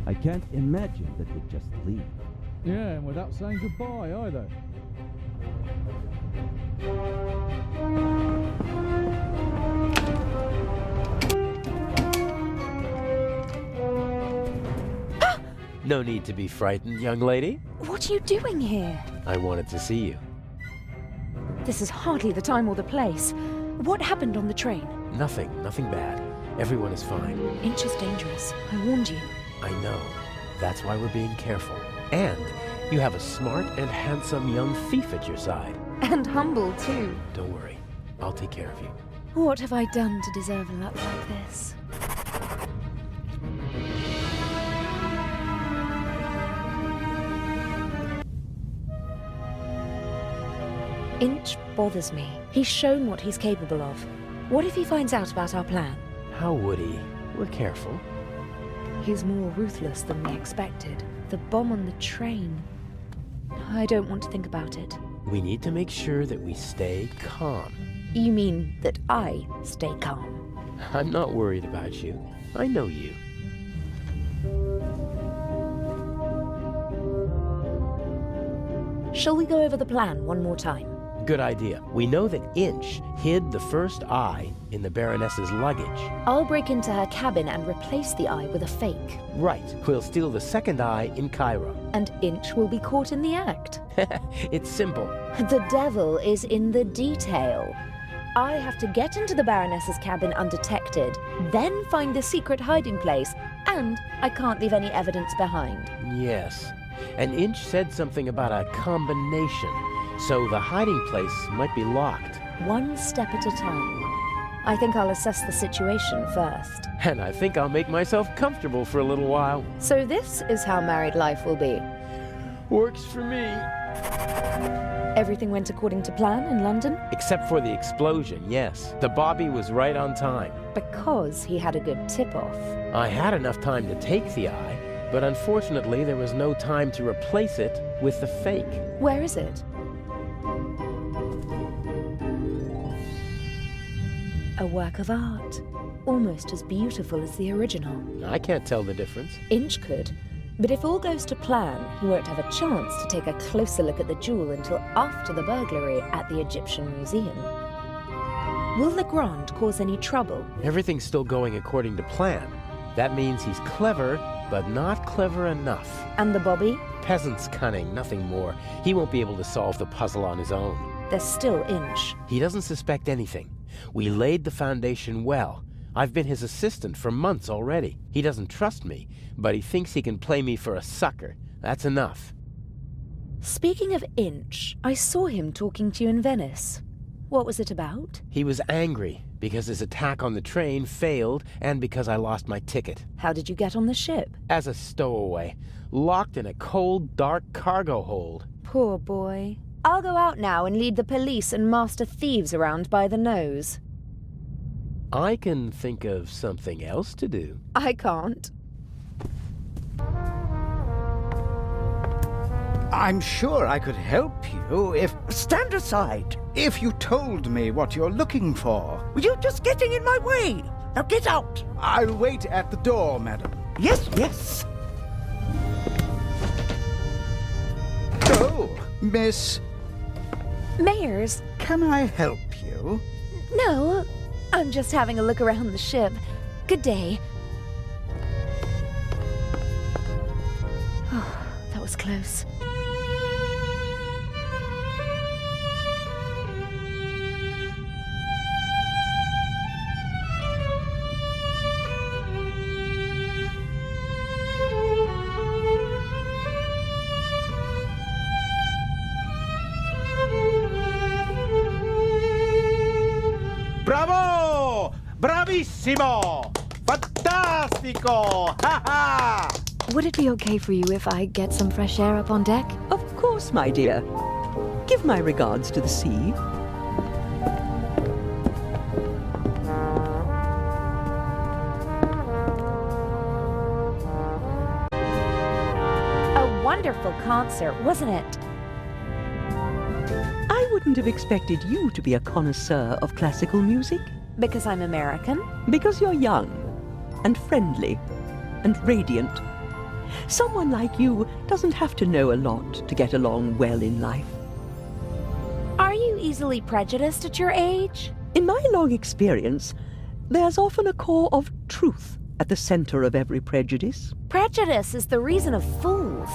I can't imagine that they'd just leave. Yeah, and without saying goodbye either. No need to be frightened, young lady. What are you doing here? I wanted to see you. This is hardly the time or the place. What happened on the train? Nothing bad. Everyone is fine. Inch is dangerous. I warned you. I know. That's why we're being careful. And you have a smart and handsome young thief at your side. And humble, too. Don't worry. I'll take care of you. What have I done to deserve luck like this? Inch bothers me. He's shown what he's capable of. What if he finds out about our plan? How would he? We're careful. He's more ruthless than we expected. The bomb on the train. I don't want to think about it. We need to make sure that we stay calm. You mean that I stay calm? I'm not worried about you. I know you. Shall we go over the plan one more time? Good idea. We know that Inch hid the first eye in the Baroness's luggage. I'll break into her cabin and replace the eye with a fake. Right. We'll steal the second eye in Cairo. And Inch will be caught in the act. It's simple. The devil is in the detail. I have to get into the Baroness's cabin undetected, then find the secret hiding place, and I can't leave any evidence behind. Yes. And Inch said something about a combination, so the hiding place might be locked. One step at a time. I think I'll assess the situation first. And I think I'll make myself comfortable for a little while. So this is how married life will be. Works for me. Everything went according to plan in London? Except for the explosion, yes. The Bobby was right on time. Because he had a good tip-off. I had enough time to take the eye, but unfortunately there was no time to replace it with the fake. Where is it? A work of art. Almost as beautiful as the original. I can't tell the difference. Inch could. But if all goes to plan, he won't have a chance to take a closer look at the jewel until after the burglary at the Egyptian Museum. Will Legrand cause any trouble? Everything's still going according to plan. That means he's clever, but not clever enough. And the Bobby? Peasant's cunning, nothing more. He won't be able to solve the puzzle on his own. There's still Inch. He doesn't suspect anything. We laid the foundation well. I've been his assistant for months already. He doesn't trust me, but he thinks he can play me for a sucker. That's enough. Speaking of Inch, I saw him talking to you in Venice. What was it about? He was angry because his attack on the train failed and because I lost my ticket. How did you get on the ship? As a stowaway, locked in a cold, dark cargo hold. Poor boy. I'll go out now and lead the police and master thieves around by the nose. I can think of something else to do. I can't. I'm sure I could help you if... Stand aside. If you told me what you're looking for. You're just getting in my way. Now get out. I'll wait at the door, madam. Yes, yes. Oh, Miss... Mayors? Can I help you? No, I'm just having a look around the ship. Good day. Oh, that was close. Bravo! Bravissimo! Fantastico! Ha ha! Would it be okay for you if I get some fresh air up on deck? Of course, my dear. Give my regards to the sea. A wonderful concert, wasn't it? I wouldn't have expected you to be a connoisseur of classical music. Because I'm American? Because you're young, and friendly, and radiant, Someone like you doesn't have to know a lot to get along well in life. Are you easily prejudiced at your age? In my long experience, there's often a core of truth at the center of every prejudice. Prejudice is the reason of fools.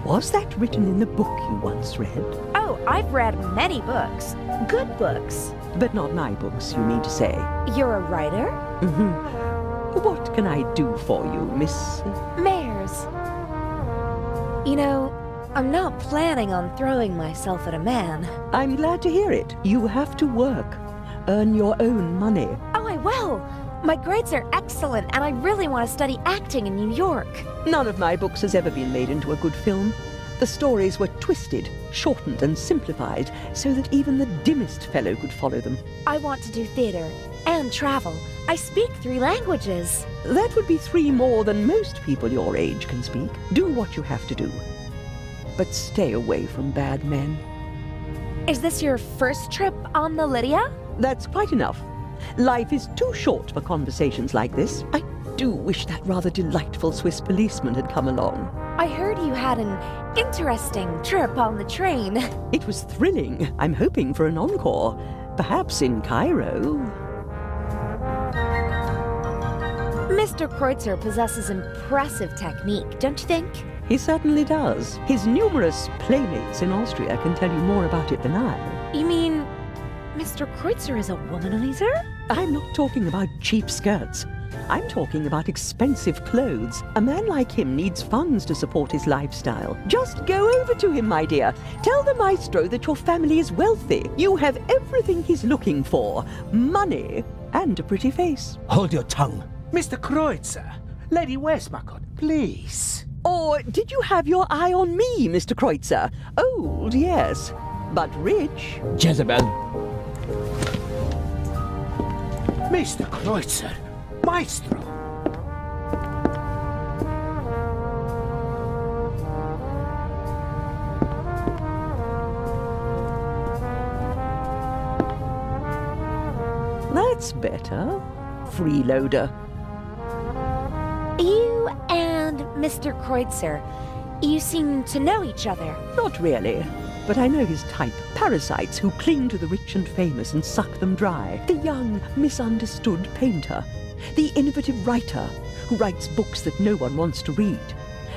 Was that written in the book you once read? Oh, I've read many books. Good books. But not my books, you mean to say? You're a writer? Mm-hmm. What can I do for you, Miss... Mares. You know, I'm not planning on throwing myself at a man. I'm glad to hear it. You have to work. Earn your own money. Oh, I will. My grades are excellent, and I really want to study acting in New York. None of my books has ever been made into a good film. The stories were twisted, shortened, and simplified so that even the dimmest fellow could follow them. I want to do theater and travel. I speak 3 languages. That would be 3 more than most people your age can speak. Do what you have to do. But stay away from bad men. Is this your first trip on the Lydia? That's quite enough. Life is too short for conversations like this. I do wish that rather delightful Swiss policeman had come along. I heard you had an interesting trip on the train. It was thrilling. I'm hoping for an encore. Perhaps in Cairo. Mr. Kreutzer possesses impressive technique, don't you think? He certainly does. His numerous playmates in Austria can tell you more about it than I. You mean Mr. Kreutzer is a womanizer? I'm not talking about cheap skirts. I'm talking about expensive clothes. A man like him needs funds to support his lifestyle. Just go over to him, my dear. Tell the maestro that your family is wealthy. You have everything he's looking for. Money and a pretty face. Hold your tongue. Mr. Kreutzer, Lady Westmacott, please. Or did you have your eye on me, Mr. Kreutzer? Old, yes, but rich. Jezebel. Mr. Kreutzer, Maestro. That's better. Freeloader. You and Mr. Kreutzer, you seem to know each other. Not really, but I know his type. Parasites who cling to the rich and famous and suck them dry. The young, misunderstood painter. The innovative writer who writes books that no one wants to read.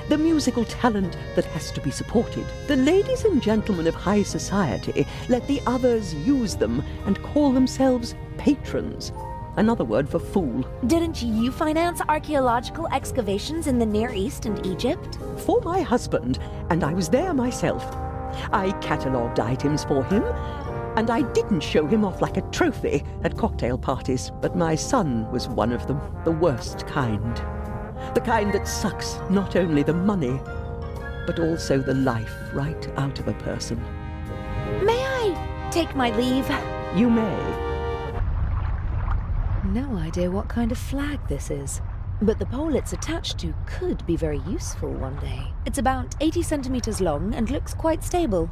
The musical talent that has to be supported. The ladies and gentlemen of high society let the others use them and call themselves patrons. Another word for fool. Didn't you finance archaeological excavations in the Near East and Egypt? For my husband, and I was there myself. I catalogued items for him, and I didn't show him off like a trophy at cocktail parties, but my son was one of them, the worst kind. The kind that sucks not only the money, but also the life right out of a person. May I take my leave? You may. No idea what kind of flag this is, but the pole it's attached to could be very useful one day. It's about 80 centimeters long and looks quite stable.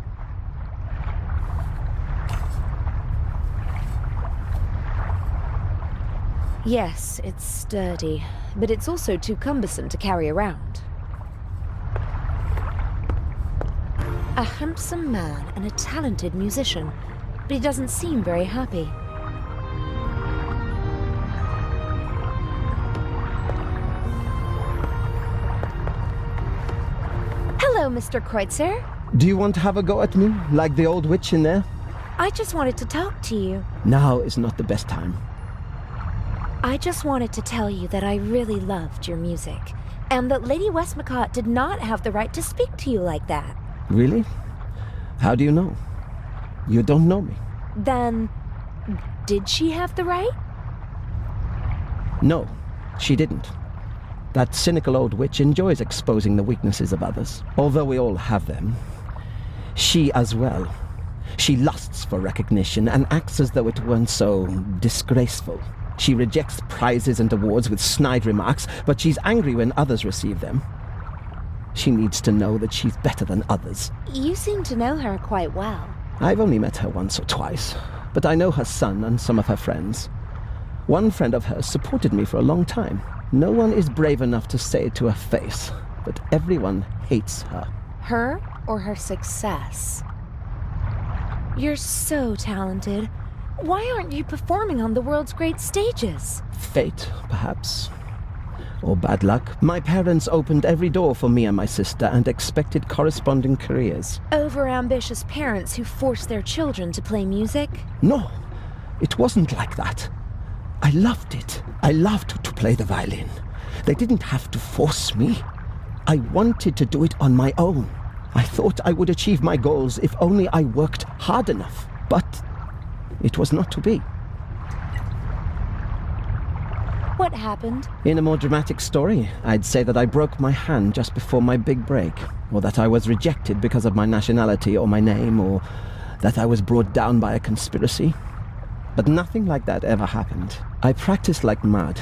Yes, it's sturdy, but it's also too cumbersome to carry around. A handsome man and a talented musician, but he doesn't seem very happy. Hello, Mr. Kreutzer. Do you want to have a go at me, like the old witch in there? I just wanted to talk to you. Now is not the best time. I just wanted to tell you that I really loved your music, and that Lady Westmacott did not have the right to speak to you like that. Really? How do you know? You don't know me. Then, did she have the right? No, she didn't. That cynical old witch enjoys exposing the weaknesses of others, although we all have them. She as well. She lusts for recognition and acts as though it weren't so disgraceful. She rejects prizes and awards with snide remarks, but she's angry when others receive them. She needs to know that she's better than others. You seem to know her quite well. I've only met her once or twice, but I know her son and some of her friends. One friend of hers supported me for a long time. No one is brave enough to say it to her face, but everyone hates her. Her or her success? You're so talented. Why aren't you performing on the world's great stages? Fate, perhaps. Or bad luck. My parents opened every door for me and my sister and expected corresponding careers. Over-ambitious parents who force their children to play music? No, it wasn't like that. I loved it. I loved to play the violin. They didn't have to force me. I wanted to do it on my own. I thought I would achieve my goals if only I worked hard enough. But it was not to be. What happened? In a more dramatic story, I'd say that I broke my hand just before my big break, or that I was rejected because of my nationality or my name, or that I was brought down by a conspiracy. But nothing like that ever happened. I practiced like mad.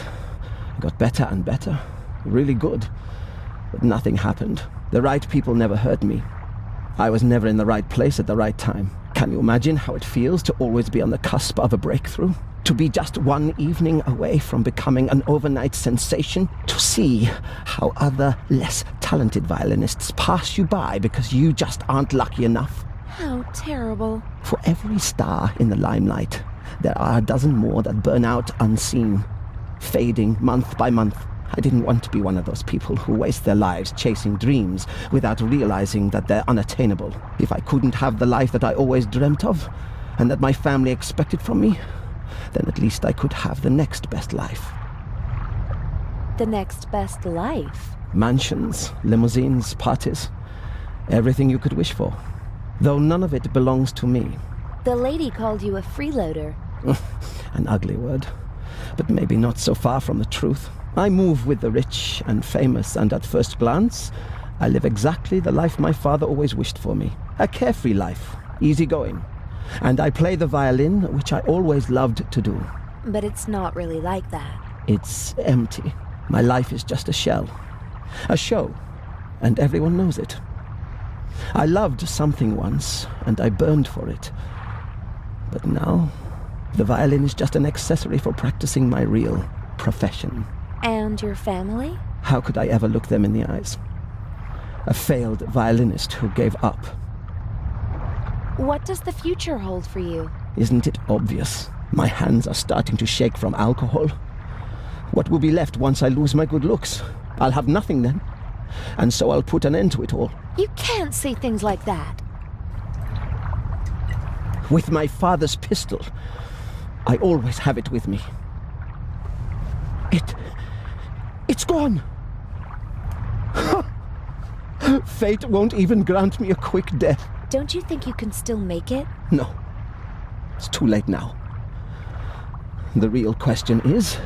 I got better and better. Really good. But nothing happened. The right people never heard me. I was never in the right place at the right time. Can you imagine how it feels to always be on the cusp of a breakthrough? To be just one evening away from becoming an overnight sensation? To see how other, less talented violinists pass you by because you just aren't lucky enough? How terrible. For every star in the limelight, there are a dozen more that burn out unseen, fading month by month. I didn't want to be one of those people who waste their lives chasing dreams without realizing that they're unattainable. If I couldn't have the life that I always dreamt of, and that my family expected from me, then at least I could have the next best life. The next best life? Mansions, limousines, parties, everything you could wish for. Though none of it belongs to me. The lady called you a freeloader. An ugly word, but maybe not so far from the truth. I move with the rich and famous, and at first glance, I live exactly the life my father always wished for me. A carefree life, easygoing. And I play the violin, which I always loved to do. But it's not really like that. It's empty. My life is just a shell. A show, and everyone knows it. I loved something once, and I burned for it. But now, the violin is just an accessory for practicing my real profession. And your family? How could I ever look them in the eyes? A failed violinist who gave up. What does the future hold for you? Isn't it obvious? My hands are starting to shake from alcohol. What will be left once I lose my good looks? I'll have nothing then. And so I'll put an end to it all. You can't say things like that. With my father's pistol, I always have it with me. It's gone. Fate won't even grant me a quick death. Don't you think you can still make it? No. It's too late now. The real question is,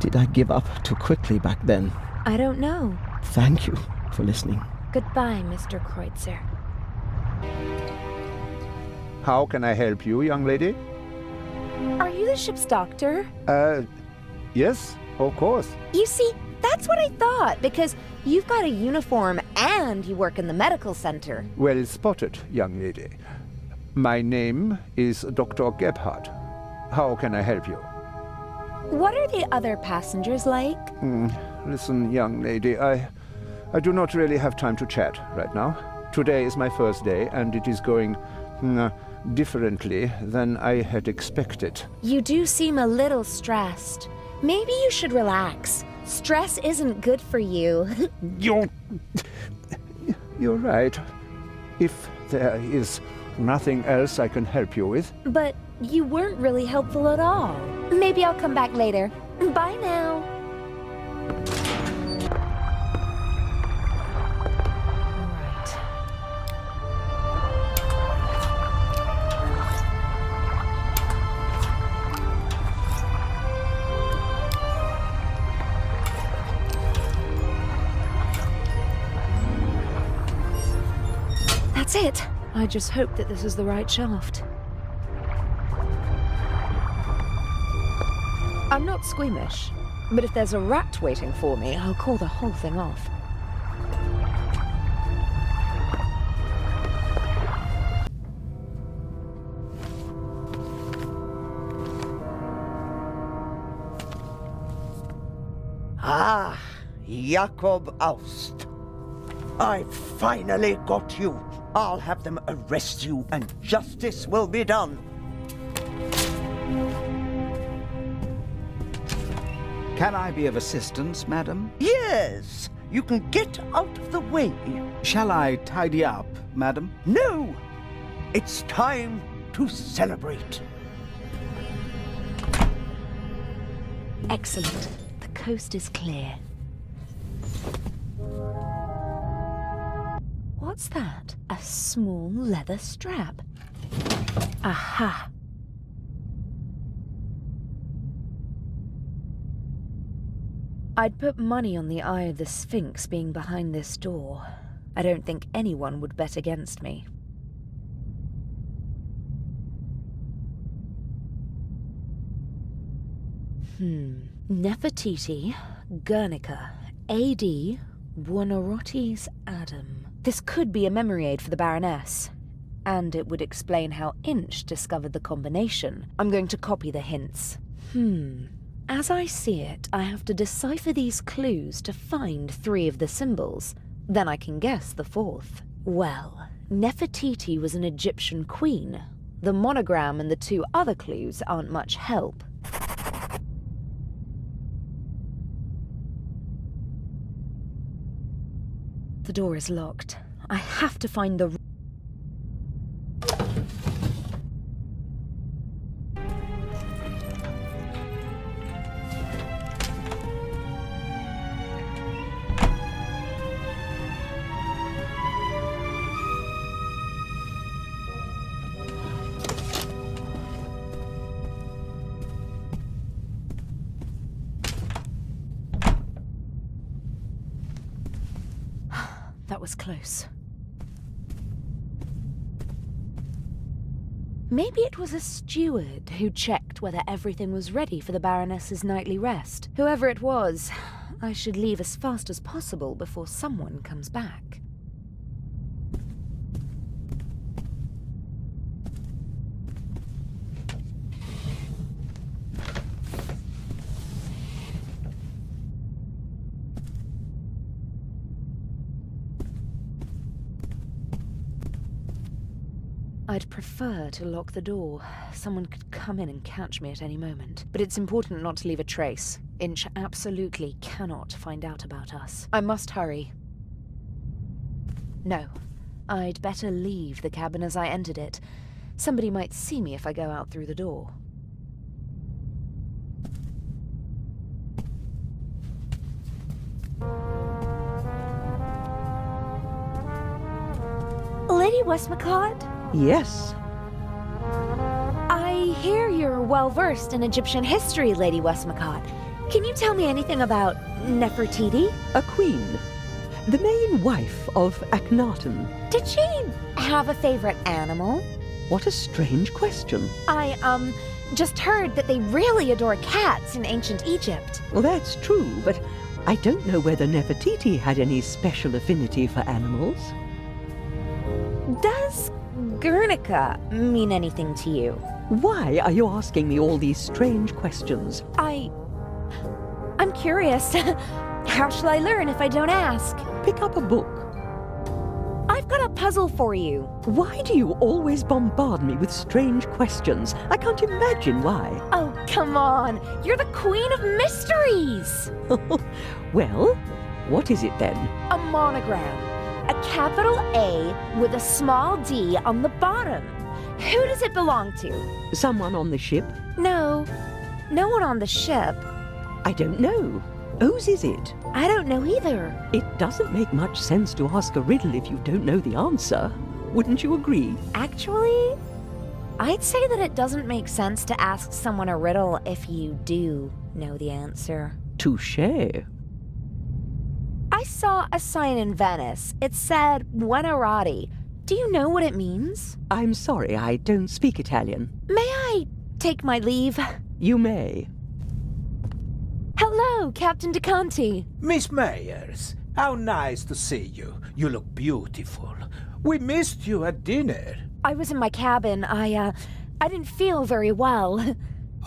did I give up too quickly back then? I don't know. Thank you for listening. Goodbye, Mr. Kreutzer. How can I help you, young lady? Are you the ship's doctor? Yes, of course. You see, that's what I thought, because you've got a uniform and you work in the medical center. Well spotted, young lady. My name is Dr. Gebhardt. How can I help you? What are the other passengers like? Listen, young lady, I do not really have time to chat right now. Today is my first day, and it is going differently than I had expected. You do seem a little stressed. Maybe you should relax. Stress isn't good for you. You're right. If there is nothing else I can help you with. But you weren't really helpful at all. Maybe I'll come back later. Bye now. That's it. I just hope that this is the right shaft. I'm not squeamish, but if there's a rat waiting for me, I'll call the whole thing off. Jakob Aust. I finally got you. I'll have them arrest you and justice will be done. Can I be of assistance, madam? Yes, you can get out of the way. Shall I tidy up, madam? No, it's time to celebrate. Excellent. The coast is clear. What's that? A small leather strap. Aha! I'd put money on the Eye of the Sphinx being behind this door. I don't think anyone would bet against me. Nefertiti, Guernica, A.D., Buonarroti's Adam. This could be a memory aid for the Baroness. And it would explain how Inch discovered the combination. I'm going to copy the hints. As I see it, I have to decipher these clues to find 3 of the symbols. Then I can guess the 4th. Well, Nefertiti was an Egyptian queen. The monogram and the 2 other clues aren't much help. The door is locked. I have to find the... That was close. Maybe it was a steward who checked whether everything was ready for the Baroness's nightly rest. Whoever it was, I should leave as fast as possible before someone comes back. I'd prefer to lock the door. Someone could come in and catch me at any moment. But it's important not to leave a trace. Inch absolutely cannot find out about us. I must hurry. No. I'd better leave the cabin as I entered it. Somebody might see me if I go out through the door. Lady Westmacott? Yes. I hear you're well-versed in Egyptian history, Lady Westmacott. Can you tell me anything about Nefertiti? A queen. The main wife of Akhenaten. Did she have a favorite animal? What a strange question. I, just heard that they really adore cats in ancient Egypt. Well, that's true, but I don't know whether Nefertiti had any special affinity for animals. Does Guernica mean anything to you? Why are you asking me all these strange questions? I'm curious. How shall I learn if I don't ask? Pick up a book. I've got a puzzle for you. Why do you always bombard me with strange questions? I can't imagine why. Oh, come on. You're the queen of mysteries. Well, what is it then? A monogram. A capital A with a small d on the bottom. Who does it belong to? Someone on the ship? No. No one on the ship. I don't know. Whose is it? I don't know either. It doesn't make much sense to ask a riddle if you don't know the answer. Wouldn't you agree? Actually, I'd say that it doesn't make sense to ask someone a riddle if you do know the answer. Touché. I saw a sign in Venice. It said Buonarroti. Do you know what it means? I'm sorry, I don't speak Italian. May I take my leave? You may. Hello, Captain DeConti. Miss Myers, how nice to see you. You look beautiful. We missed you at dinner. I was in my cabin. I didn't feel very well.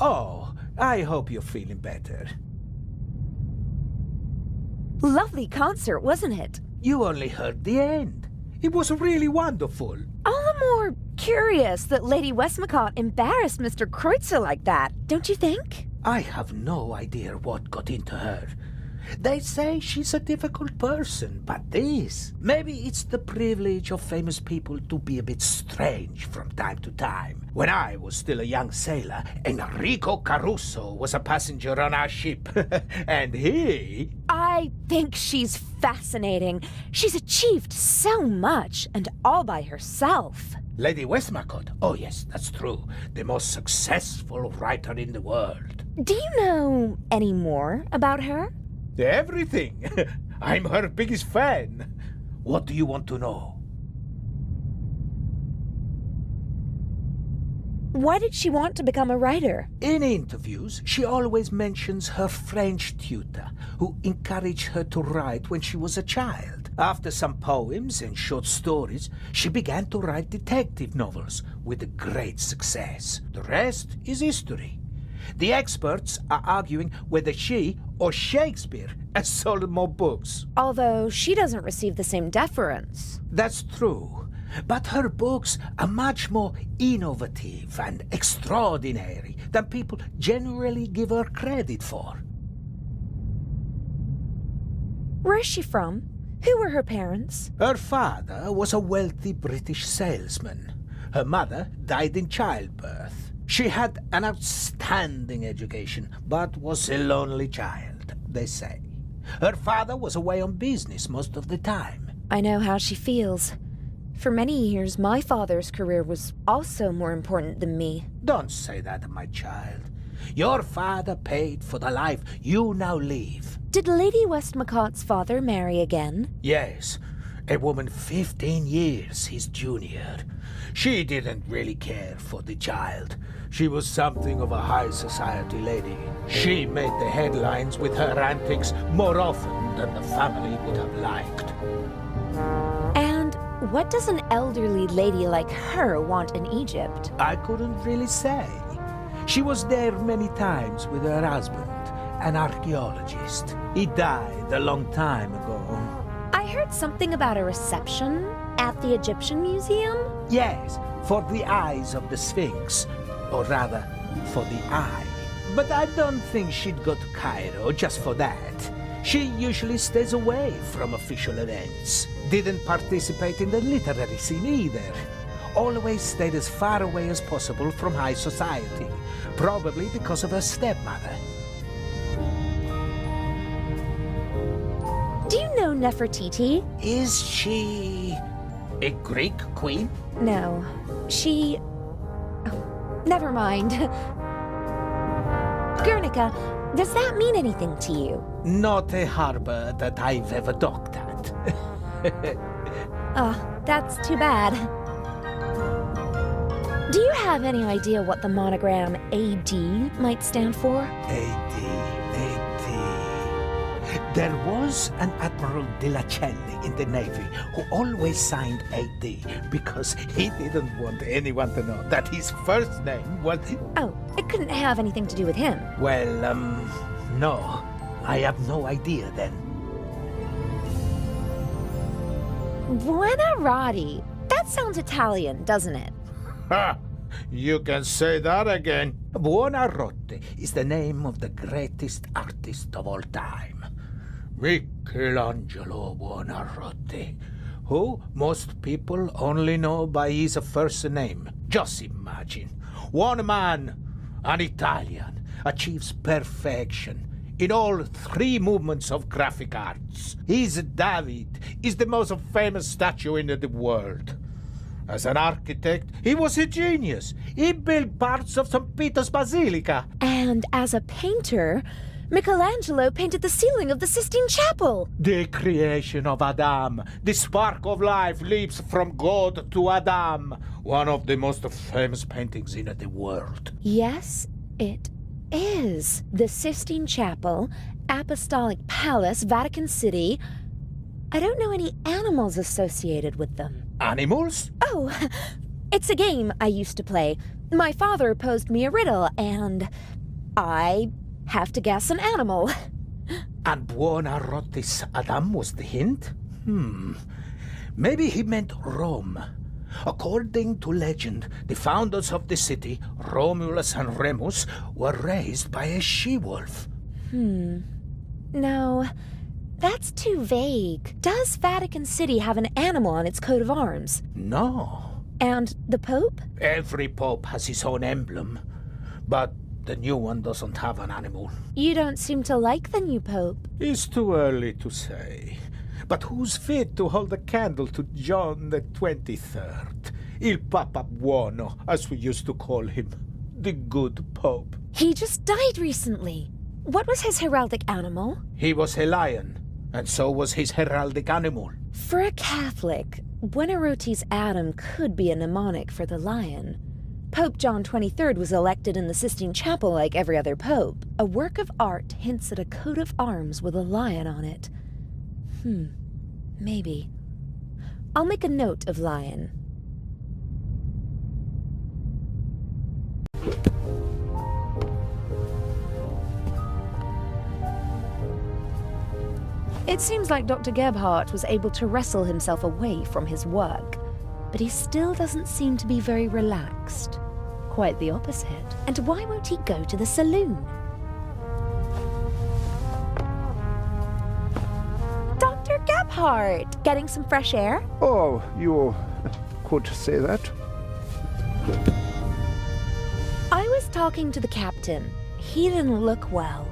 Oh, I hope you're feeling better. Lovely concert, wasn't it? You only heard the end. It was really wonderful. All the more curious that Lady Westmacott embarrassed Mr. Kreutzer like that, don't you think? I have no idea what got into her. They say she's a difficult person, but maybe it's the privilege of famous people to be a bit strange from time to time. When I was still a young sailor, Enrico Caruso was a passenger on our ship, and he... I think she's fascinating. She's achieved so much, and all by herself. Lady Westmacott, oh yes, that's true. The most successful writer in the world. Do you know any more about her? Everything. I'm her biggest fan. What do you want to know? Why did she want to become a writer? In interviews, she always mentions her French tutor, who encouraged her to write when she was a child. After some poems and short stories, she began to write detective novels with great success. The rest is history. The experts are arguing whether she or Shakespeare has sold more books. Although she doesn't receive the same deference. That's true. But her books are much more innovative and extraordinary than people generally give her credit for. Where is she from? Who were her parents? Her father was a wealthy British salesman. Her mother died in childbirth. She had an outstanding education, but was a lonely child, they say. Her father was away on business most of the time. I know how she feels. For many years, my father's career was also more important than me. Don't say that, my child. Your father paid for the life you now live. Did Lady Westmacott's father marry again? Yes, a woman 15 years his junior. She didn't really care for the child. She was something of a high society lady. She made the headlines with her antics more often than the family would have liked. And what does an elderly lady like her want in Egypt? I couldn't really say. She was there many times with her husband, an archaeologist. He died a long time ago. I heard something about a reception at the Egyptian Museum? Yes, for the eyes of the Sphinx. Or rather, for the eye. But I don't think she'd go to Cairo just for that. She usually stays away from official events. Didn't participate in the literary scene either. Always stayed as far away as possible from high society. Probably because of her stepmother. Do you know Nefertiti? Is she a Greek queen? No. She... Oh, never mind. Guernica, does that mean anything to you? Not a harbor that I've ever docked at. That's too bad. Do you have any idea what the monogram AD might stand for? AD. There was an Admiral de la Celli in the Navy who always signed AD because he didn't want anyone to know that his first name was... Oh, it couldn't have anything to do with him. Well, no. I have no idea then. Buonarroti. That sounds Italian, doesn't it? Ha! You can say that again. Buonarroti is the name of the greatest artist of all time. Michelangelo Buonarroti, who most people only know by his first name. Just imagine, one man, an Italian, achieves perfection in all three movements of graphic arts. His David is the most famous statue in the world. As an architect, he was a genius. He built parts of St. Peter's Basilica. And as a painter, Michelangelo painted the ceiling of the Sistine Chapel. The creation of Adam. The spark of life leaps from God to Adam. One of the most famous paintings in the world. Yes, it is. The Sistine Chapel, Apostolic Palace, Vatican City. I don't know any animals associated with them. Animals? Oh, it's a game I used to play. My father posed me a riddle, and I have to guess an animal. And Buona Rotis Adam was the hint? Maybe he meant Rome. According to legend, the founders of the city, Romulus and Remus, were raised by a she-wolf. No, that's too vague. Does Vatican City have an animal on its coat of arms? No. And the Pope? Every pope has his own emblem, but the new one doesn't have an animal. You don't seem to like the new Pope. It's too early to say. But who's fit to hold a candle to John the 23rd? Il Papa Buono, as we used to call him. The good Pope. He just died recently. What was his heraldic animal? He was a lion, and so was his heraldic animal. For a Catholic, Buona Rotis Adam could be a mnemonic for the lion. Pope John XXIII was elected in the Sistine Chapel like every other pope. A work of art hints at a coat of arms with a lion on it. Maybe. I'll make a note of lion. It seems like Dr. Gebhardt was able to wrestle himself away from his work, but he still doesn't seem to be very relaxed. Quite the opposite. And why won't he go to the saloon? Dr. Gebhardt! Getting some fresh air? Oh, you could say that. I was talking to the captain. He didn't look well.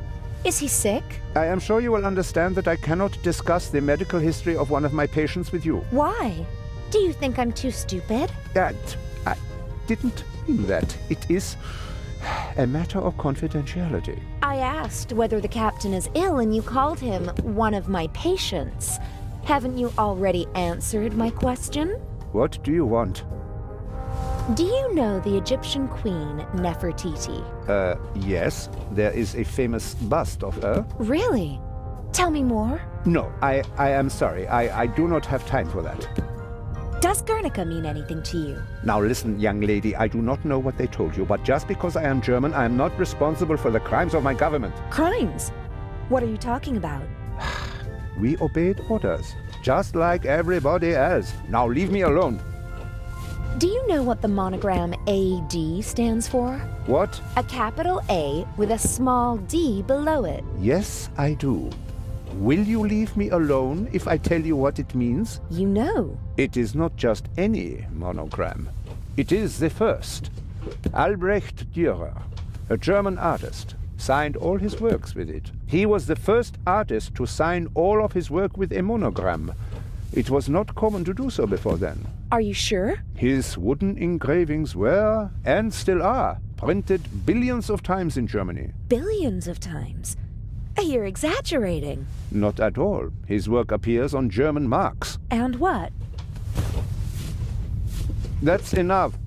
Is he sick? I am sure you will understand that I cannot discuss the medical history of one of my patients with you. Why? Do you think I'm too stupid? I didn't mean that. It is a matter of confidentiality. I asked whether the captain is ill and you called him one of my patients. Haven't you already answered my question? What do you want? Do you know the Egyptian queen Nefertiti? Yes. There is a famous bust of her. Really? Tell me more. No, I am sorry. I do not have time for that. Does Guernica mean anything to you? Now listen, young lady, I do not know what they told you, but just because I am German, I am not responsible for the crimes of my government. Crimes? What are you talking about? We obeyed orders, just like everybody else. Now leave me alone. Do you know what the monogram AD stands for? What? A capital A with a small d below it. Yes, I do. Will you leave me alone if I tell you what it means? You know. It is not just any monogram. It is the first. Albrecht Dürer, a German artist, signed all his works with it. He was the first artist to sign all of his work with a monogram. It was not common to do so before then. Are you sure? His wooden engravings were, and still are, printed billions of times in Germany. Billions of times? You're exaggerating. Not at all. His work appears on German marks. And what? That's enough.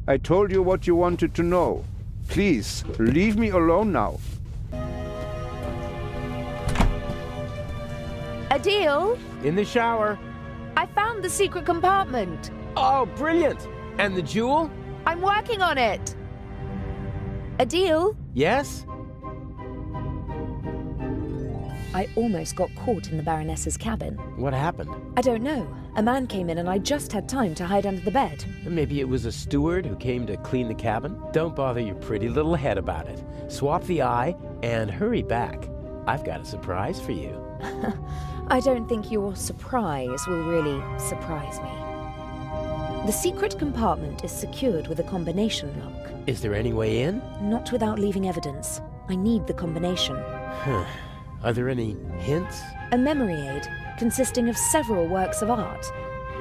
I told you what you wanted to know. Please, leave me alone now. Adil? In the shower. I found the secret compartment. Oh, brilliant! And the jewel? I'm working on it. Adil? Yes? I almost got caught in the Baroness's cabin. What happened? I don't know. A man came in and I just had time to hide under the bed. Maybe it was a steward who came to clean the cabin? Don't bother your pretty little head about it. Swap the eye and hurry back. I've got a surprise for you. I don't think your surprise will really surprise me. The secret compartment is secured with a combination lock. Is there any way in? Not without leaving evidence. I need the combination. Are there any hints? A memory aid consisting of several works of art.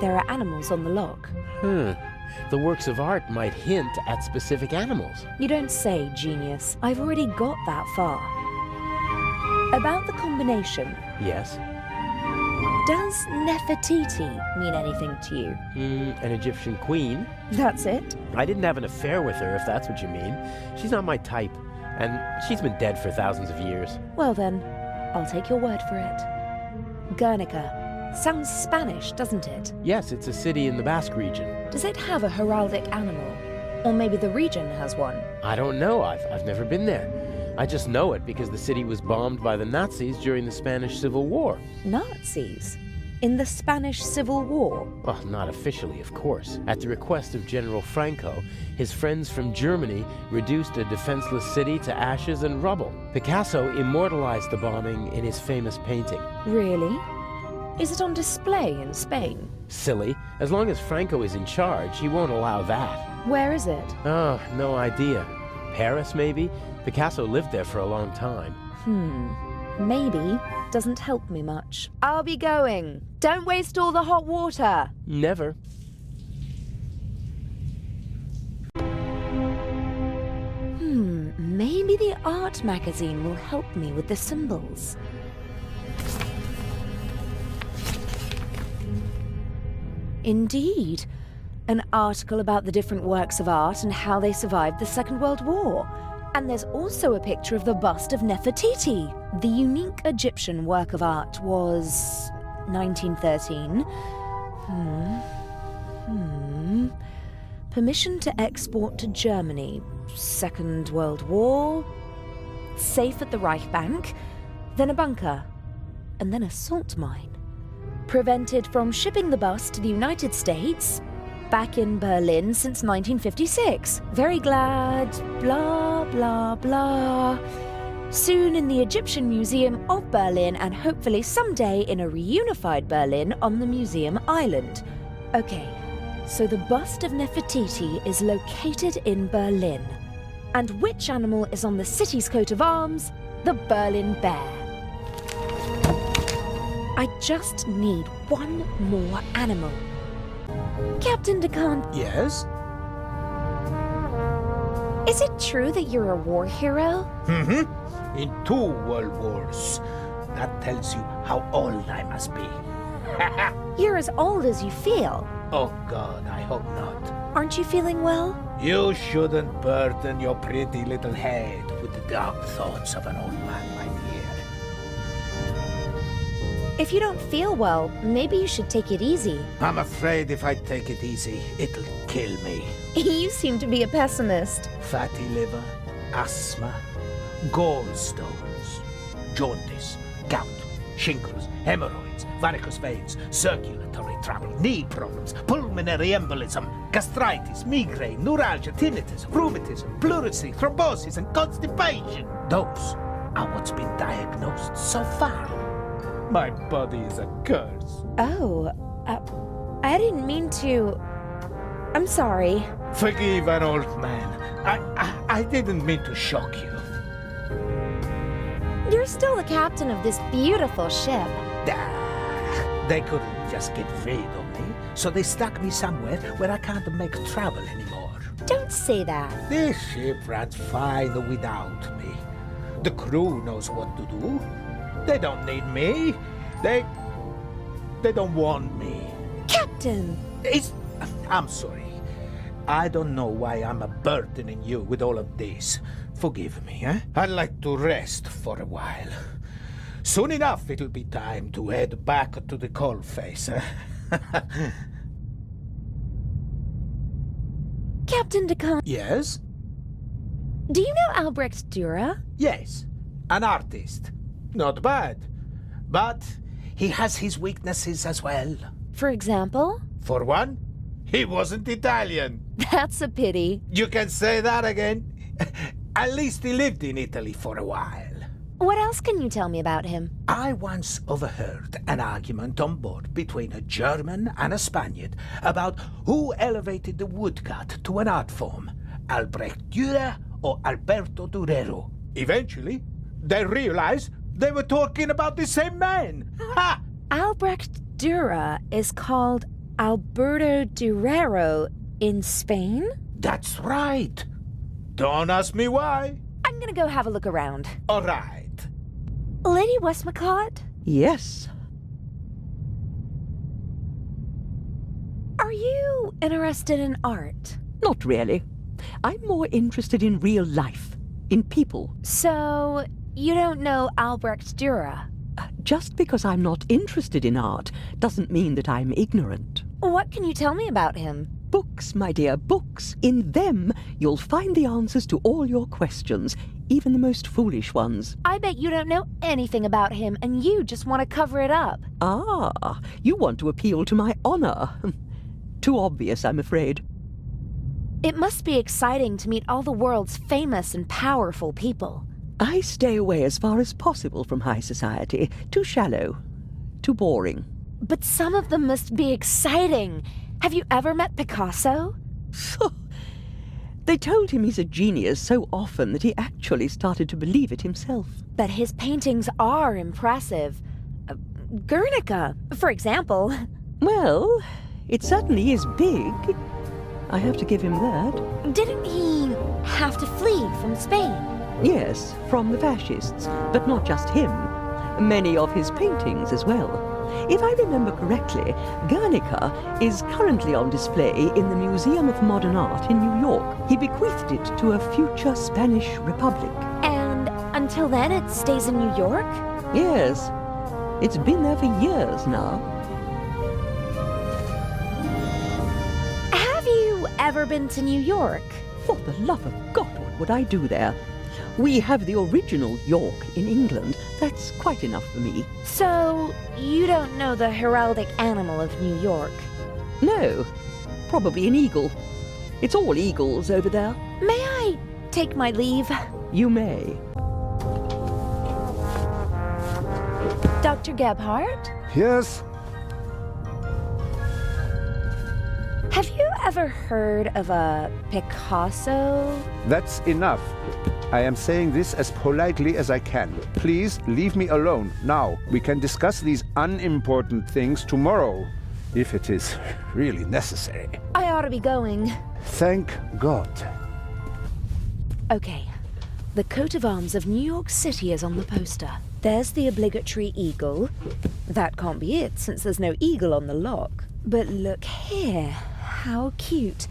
There are animals on the lock. The works of art might hint at specific animals. You don't say, genius. I've already got that far. About the combination. Yes? Does Nefertiti mean anything to you? An Egyptian queen? That's it? I didn't have an affair with her, if that's what you mean. She's not my type, and she's been dead for thousands of years. Well then, I'll take your word for it. Guernica. Sounds Spanish, doesn't it? Yes, it's a city in the Basque region. Does it have a heraldic animal? Or maybe the region has one? I don't know. I've never been there. I just know it because the city was bombed by the Nazis during the Spanish Civil War. Nazis? In the Spanish Civil War? Well, not officially, of course. At the request of General Franco, his friends from Germany reduced a defenseless city to ashes and rubble. Picasso immortalized the bombing in his famous painting. Really? Is it on display in Spain? Silly. As long as Franco is in charge, he won't allow that. Where is it? Oh, no idea. Paris, maybe? Picasso lived there for a long time. Maybe doesn't help me much. I'll be going. Don't waste all the hot water. Never. Maybe the art magazine will help me with the symbols. Indeed. An article about the different works of art and how they survived the Second World War. And there's also a picture of the bust of Nefertiti. The unique Egyptian work of art was 1913. Permission to export to Germany. Second World War. Safe at the Reich Bank. Then a bunker. And then a salt mine. Prevented from shipping the bust to the United States. Back in Berlin since 1956. Very glad, blah, blah, blah. Soon in the Egyptian Museum of Berlin and hopefully someday in a reunified Berlin on the Museum Island. Okay, so the bust of Nefertiti is located in Berlin. And which animal is on the city's coat of arms? The Berlin bear. I just need one more animal. Captain DeCant. Yes? Is it true that you're a war hero? In 2 world wars. That tells you how old I must be. You're as old as you feel. Oh God, I hope not. Aren't you feeling well? You shouldn't burden your pretty little head with the dark thoughts of an old man, my dear. If you don't feel well, maybe you should take it easy. I'm afraid if I take it easy, it'll kill me. You seem to be a pessimist. Fatty liver, asthma, gallstones, jaundice, gout, shingles, hemorrhoids, varicose veins, circulatory trouble, knee problems, pulmonary embolism, gastritis, migraine, neuralgia, tinnitus, rheumatism, pleurisy, thrombosis, and constipation. Those are what's been diagnosed so far. My body is a curse. Oh, I didn't mean to... I'm sorry. Forgive an old man. I didn't mean to shock you. You're still the captain of this beautiful ship. They couldn't just get rid of me, so they stuck me somewhere where I can't make travel anymore. Don't say that. This ship runs fine without me. The crew knows what to do. They don't need me. They don't want me. Captain! I'm sorry. I don't know why I'm burdening you with all of this. Forgive me, eh? I'd like to rest for a while. Soon enough, it'll be time to head back to the coalface. Captain DeCant. Yes? Do you know Albrecht Dürer? Yes. An artist. Not bad. But he has his weaknesses as well. For example? For one, he wasn't Italian. That's a pity. You can say that again. At least he lived in Italy for a while. What else can you tell me about him? I once overheard an argument on board between a German and a Spaniard about who elevated the woodcut to an art form, Albrecht Dürer or Alberto Durero. Eventually, they realized they were talking about the same man. Ha! Albrecht Dürer is called Alberto Durero in Spain? That's right. Don't ask me why. I'm gonna go have a look around. All right. Lady Westmacott? Yes. Are you interested in art? Not really. I'm more interested in real life, in people. So, you don't know Albrecht Dürer? Just because I'm not interested in art doesn't mean that I'm ignorant. What can you tell me about him? Books, my dear, books. In them, you'll find the answers to all your questions, even the most foolish ones. I bet you don't know anything about him, and you just want to cover it up. Ah, you want to appeal to my honor. Too obvious, I'm afraid. It must be exciting to meet all the world's famous and powerful people. I stay away as far as possible from high society. Too shallow. Too boring. But some of them must be exciting. Have you ever met Picasso? They told him he's a genius so often that he actually started to believe it himself. But his paintings are impressive. Guernica, for example. Well, it certainly is big. I have to give him that. Didn't he have to flee from Spain? Yes, from the fascists, but not just him. Many of his paintings as well. If I remember correctly, Guernica is currently on display in the Museum of Modern Art in New York. He bequeathed it to a future Spanish republic. And until then it stays in New York? Yes. It's been there for years now. Have you ever been to New York? For the love of God, what would I do there? We have the original York in England. That's quite enough for me. So, you don't know the heraldic animal of New York? No. Probably an eagle. It's all eagles over there. May I take my leave? You may. Dr. Gebhardt? Yes? Have you ever heard of a Picasso? That's enough. I am saying this as politely as I can. Please leave me alone now. We can discuss these unimportant things tomorrow, if it is really necessary. I ought to be going. Thank God. Okay. The coat of arms of New York City is on the poster. There's the obligatory eagle. That can't be it, since there's no eagle on the lock. But look here. How cute.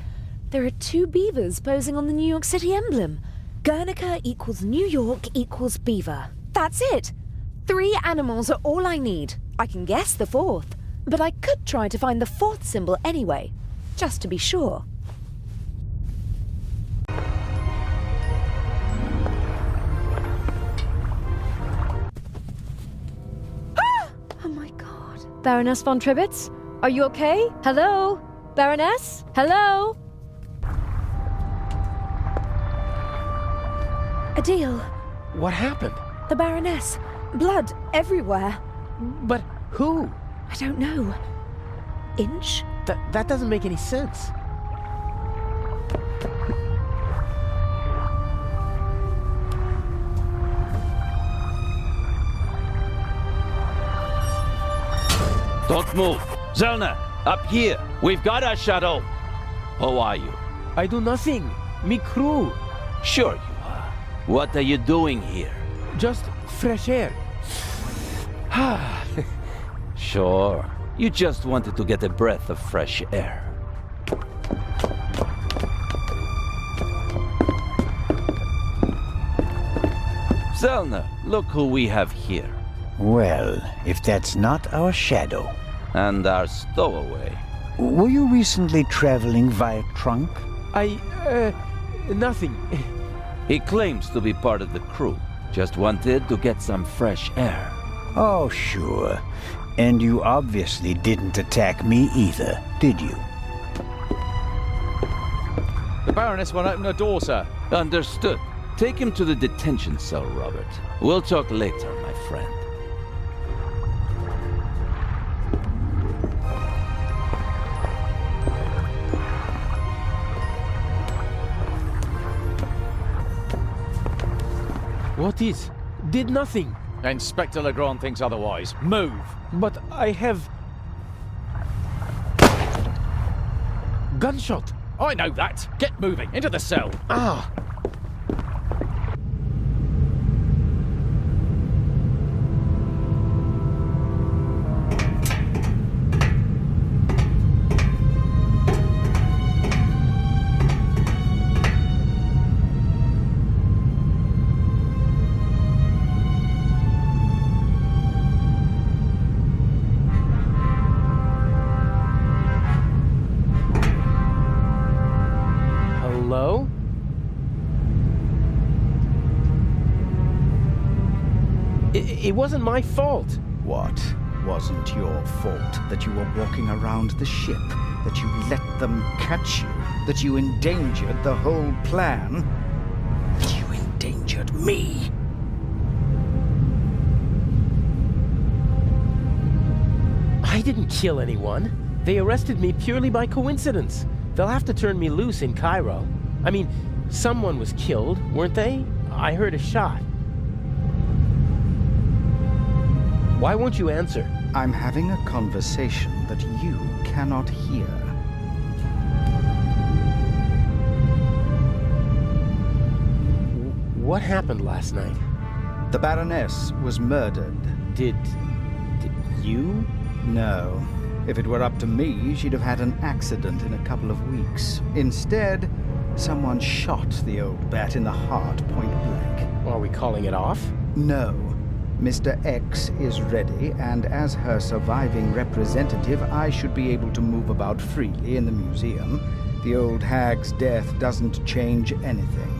There are two beavers posing on the New York City emblem. Guernica equals New York equals beaver. That's it! 3 animals are all I need. I can guess the 4th. But I could try to find the 4th symbol anyway, just to be sure. Oh my god. Baroness von Tribitz? Are you okay? Hello? Baroness? Hello? Adele. What happened? The Baroness. Blood everywhere. But who? I don't know. Inch? That doesn't make any sense. Don't move. Zellner, up here. We've got our shuttle. How are you? I do nothing. Me crew. Sure you are. What are you doing here? Just fresh air. Sure. You just wanted to get a breath of fresh air. Zellner, look who we have here. Well, if that's not our shadow. And our stowaway. Were you recently traveling via trunk? Nothing. He claims to be part of the crew. Just wanted to get some fresh air. Oh, sure. And you obviously didn't attack me either, did you? The Baroness won't open her door, sir. Understood. Take him to the detention cell, Robert. We'll talk later, my friend. What is? Did nothing. Inspector Legrand thinks otherwise. Move! But I have... Gunshot! I know that! Get moving! Into the cell! Ah! Hello? It wasn't my fault. What wasn't your fault? That you were walking around the ship? That you let them catch you? That you endangered the whole plan? That you endangered me? I didn't kill anyone. They arrested me purely by coincidence. They'll have to turn me loose in Cairo. I mean, someone was killed, weren't they? I heard a shot. Why won't you answer? I'm having a conversation that you cannot hear. What happened last night? The Baroness was murdered. Did you? No. If it were up to me, she'd have had an accident in a couple of weeks. Instead, someone shot the old bat in the heart point blank. Are we calling it off? No. Mr. X is ready, and as her surviving representative, I should be able to move about freely in the museum. The old hag's death doesn't change anything.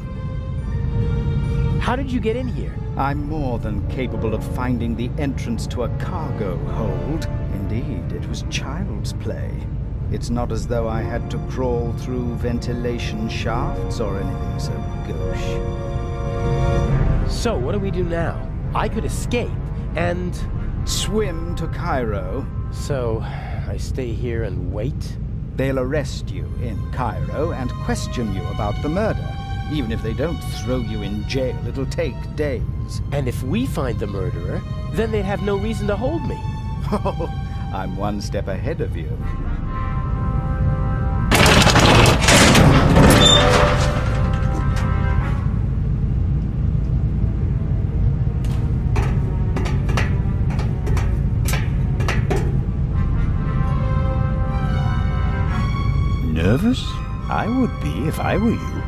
How did you get in here? I'm more than capable of finding the entrance to a cargo hold. Indeed, it was child's play. It's not as though I had to crawl through ventilation shafts or anything so gauche. So, what do we do now? I could escape and... swim to Cairo. So, I stay here and wait? They'll arrest you in Cairo and question you about the murder. Even if they don't throw you in jail, it'll take days. And if we find the murderer, then they'd have no reason to hold me. Oh, I'm one step ahead of you. Nervous? I would be if I were you.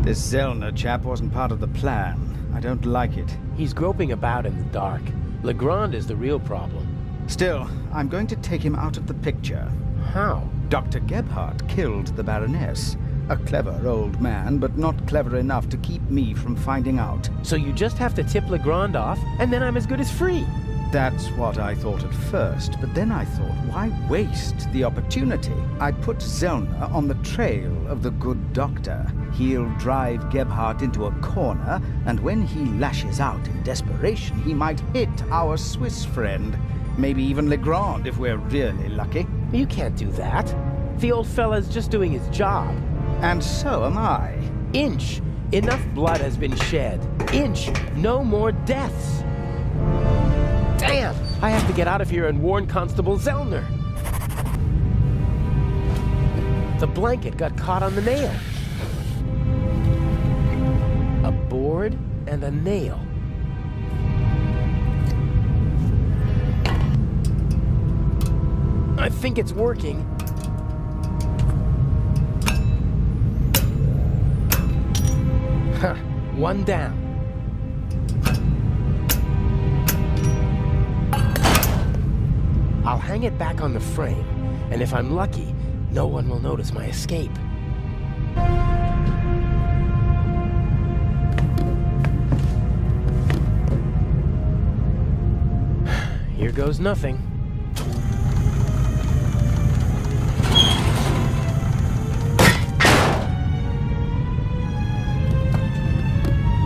This Zellner chap wasn't part of the plan. I don't like it. He's groping about in the dark. Legrand is the real problem. Still, I'm going to take him out of the picture. How? Dr. Gebhardt killed the Baroness. A clever old man, but not clever enough to keep me from finding out. So you just have to tip Legrand off, and then I'm as good as free. That's what I thought at first, but then I thought, why waste the opportunity? I put Zellner on the trail of the good doctor. He'll drive Gebhardt into a corner, and when he lashes out in desperation, he might hit our Swiss friend. Maybe even Legrand, if we're really lucky. You can't do that. The old fella's just doing his job. And so am I. Inch. Enough blood has been shed. Inch. No more deaths. Damn! I have to get out of here and warn Constable Zellner. The blanket got caught on the nail. A board and a nail. I think it's working. Huh. One down. I'll hang it back on the frame, and if I'm lucky, no one will notice my escape. Here goes nothing.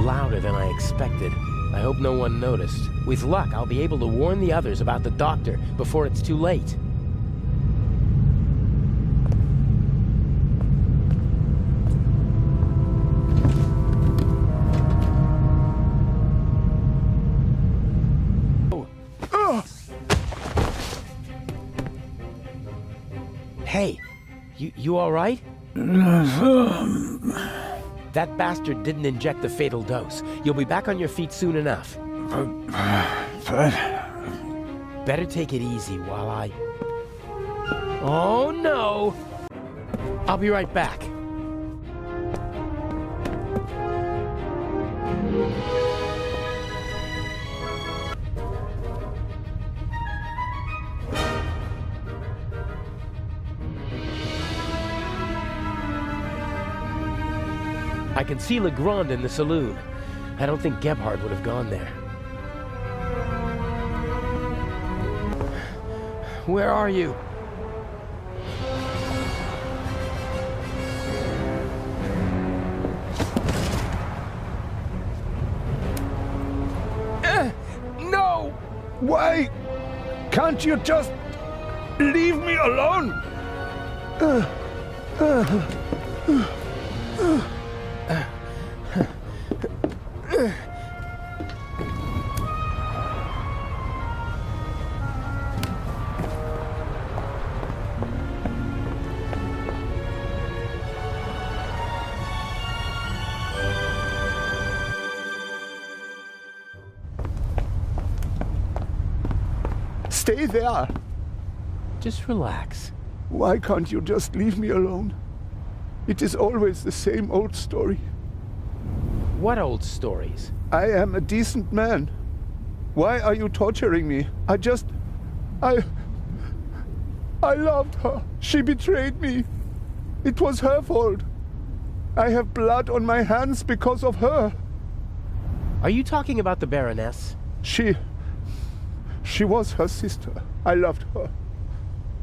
Louder than I expected. I hope no one noticed. With luck, I'll be able to warn the others about the doctor before it's too late. Hey, you all right? That bastard didn't inject the fatal dose. You'll be back on your feet soon enough. Better take it easy while I... Oh, no! I'll be right back. I can see Legrand in the saloon. I don't think Gebhardt would have gone there. Where are you? No! Why can't you just leave me alone? Stay there. Just relax. Why can't you just leave me alone? It is always the same old story. What old stories? I am a decent man. Why are you torturing me? I loved her. She betrayed me. It was her fault. I have blood on my hands because of her. Are you talking about the Baroness? She was her sister. I loved her.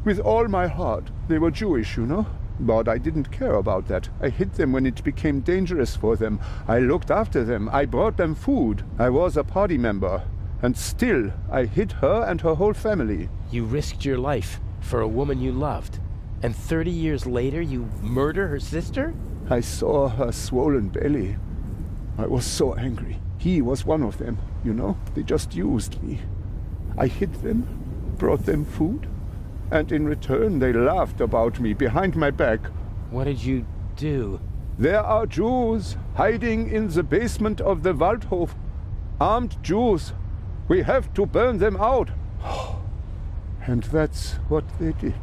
With all my heart. They were Jewish, you know? But I didn't care about that. I hid them when it became dangerous for them. I looked after them. I brought them food. I was a party member. And still, I hid her and her whole family. You risked your life for a woman you loved. And 30 years later, you murder her sister? I saw her swollen belly. I was so angry. He was one of them, you know? They just used me. I hid them, brought them food, and in return they laughed about me behind my back. What did you do? There are Jews hiding in the basement of the Waldhof. Armed Jews. We have to burn them out. And that's what they did.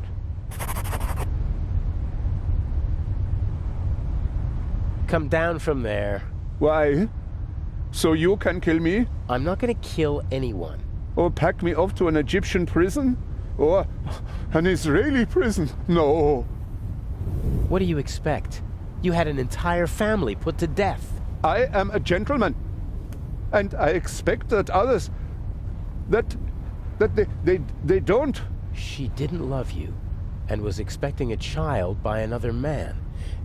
Come down from there. Why? So you can kill me? I'm not gonna kill anyone. Or pack me off to an Egyptian prison? Or an Israeli prison? No. What do you expect? You had an entire family put to death. I am a gentleman. And I expect that others... that they don't... She didn't love you and was expecting a child by another man.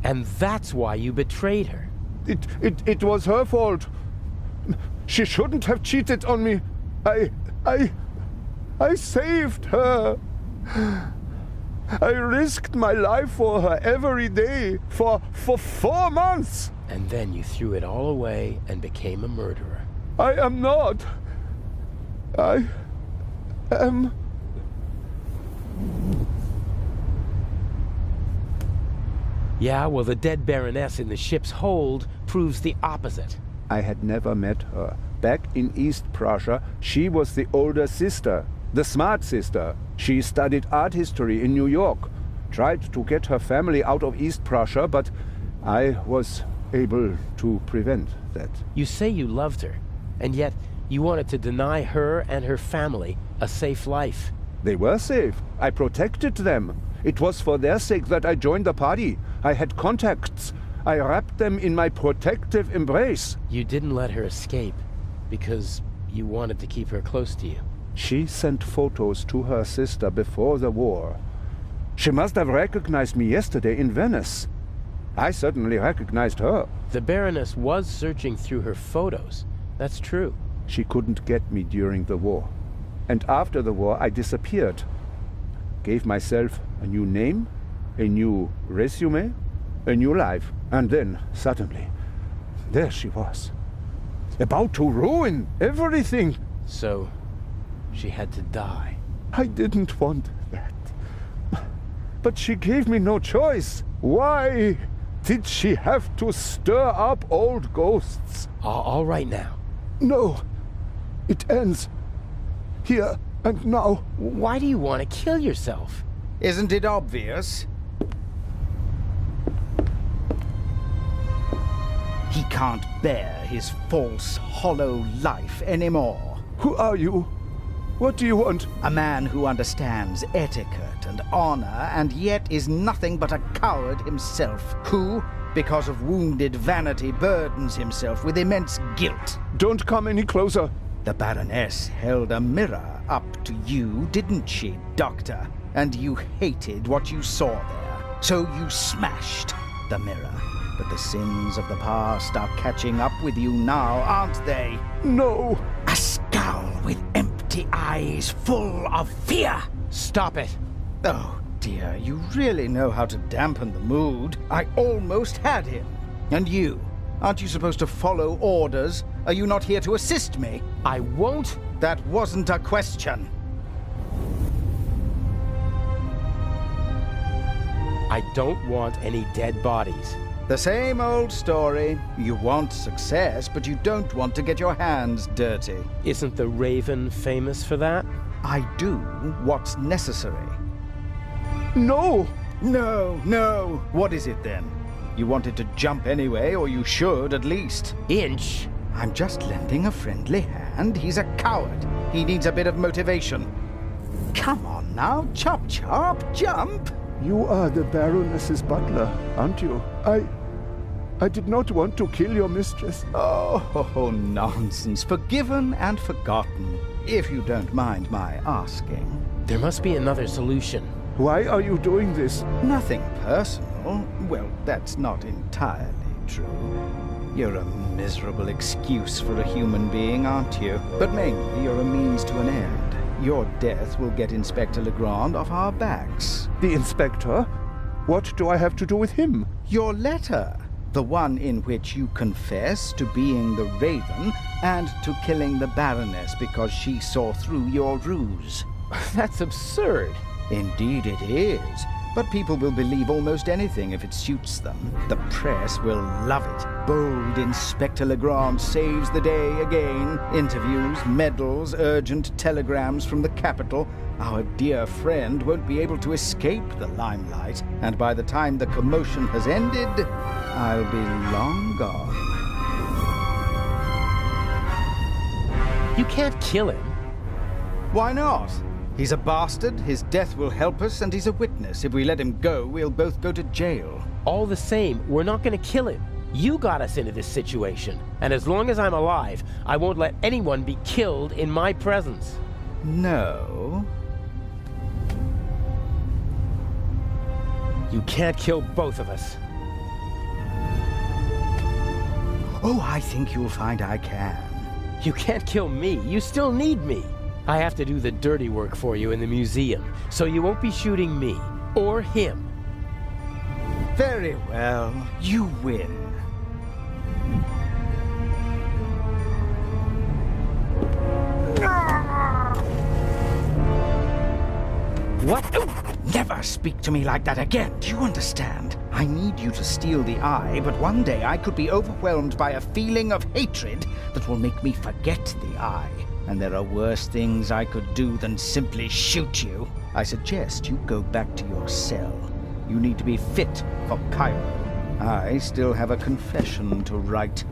And that's why you betrayed her. It was her fault. She shouldn't have cheated on me. I saved her. I risked my life for her every day for 4 months. And then you threw it all away and became a murderer. I am not. I am... Yeah, well, the dead Baroness in the ship's hold proves the opposite. I had never met her. Back in East Prussia, she was the older sister, the smart sister. She studied art history in New York, tried to get her family out of East Prussia, but I was able to prevent that. You say you loved her, and yet you wanted to deny her and her family a safe life. They were safe. I protected them. It was for their sake that I joined the party. I had contacts. I wrapped them in my protective embrace. You didn't let her escape because you wanted to keep her close to you. She sent photos to her sister before the war. She must have recognized me yesterday in Venice. I certainly recognized her. The Baroness was searching through her photos. That's true. She couldn't get me during the war. And after the war, I disappeared. Gave myself a new name, a new resume, a new life. And then, suddenly, there she was. About to ruin everything. So, she had to die. I didn't want that. But she gave me no choice. Why did she have to stir up old ghosts? All right now. No. It ends. Here and now. Why do you want to kill yourself? Isn't it obvious? He can't bear his false, hollow life anymore. Who are you? What do you want? A man who understands etiquette and honor, and yet is nothing but a coward himself. Who because of wounded vanity burdens himself with immense guilt. Don't come any closer. The Baroness held a mirror up to you, didn't she, Doctor? And you hated what you saw there, so you smashed the mirror. But the sins of the past are catching up with you now, aren't they? No! A scowl with empty eyes full of fear! Stop it! Oh dear, you really know how to dampen the mood. I almost had him. And you? Aren't you supposed to follow orders? Are you not here to assist me? I won't. That wasn't a question. I don't want any dead bodies. The same old story. You want success, but you don't want to get your hands dirty. Isn't the Raven famous for that? I do what's necessary. No! No. What is it then? You wanted to jump anyway, or you should at least. Inch? I'm just lending a friendly hand. He's a coward. He needs a bit of motivation. Come on now, chop, jump! You are the Baroness's butler, aren't you? I did not want to kill your mistress. Oh, nonsense. Forgiven and forgotten, if you don't mind my asking. There must be another solution. Why are you doing this? Nothing personal. Well, that's not entirely true. You're a miserable excuse for a human being, aren't you? But mainly you're a means to an end. Your death will get Inspector Legrand off our backs. The inspector? What do I have to do with him? Your letter. The one in which you confess to being the Raven and to killing the Baroness because she saw through your ruse. That's absurd. Indeed it is. But people will believe almost anything if it suits them. The press will love it. Bold Inspector Legrand saves the day again. Interviews, medals, urgent telegrams from the capital. Our dear friend won't be able to escape the limelight. And by the time the commotion has ended, I'll be long gone. You can't kill him. Why not? He's a bastard, his death will help us, and he's a witness. If we let him go, we'll both go to jail. All the same, we're not going to kill him. You got us into this situation. And as long as I'm alive, I won't let anyone be killed in my presence. No. You can't kill both of us. Oh, I think you'll find I can. You can't kill me. You still need me. I have to do the dirty work for you in the museum, so you won't be shooting me, or him. Very well, you win. What? Never speak to me like that again, do you understand? I need you to steal the eye, but one day I could be overwhelmed by a feeling of hatred that will make me forget the eye. And there are worse things I could do than simply shoot you. I suggest you go back to your cell. You need to be fit for Cairo. I still have a confession to write.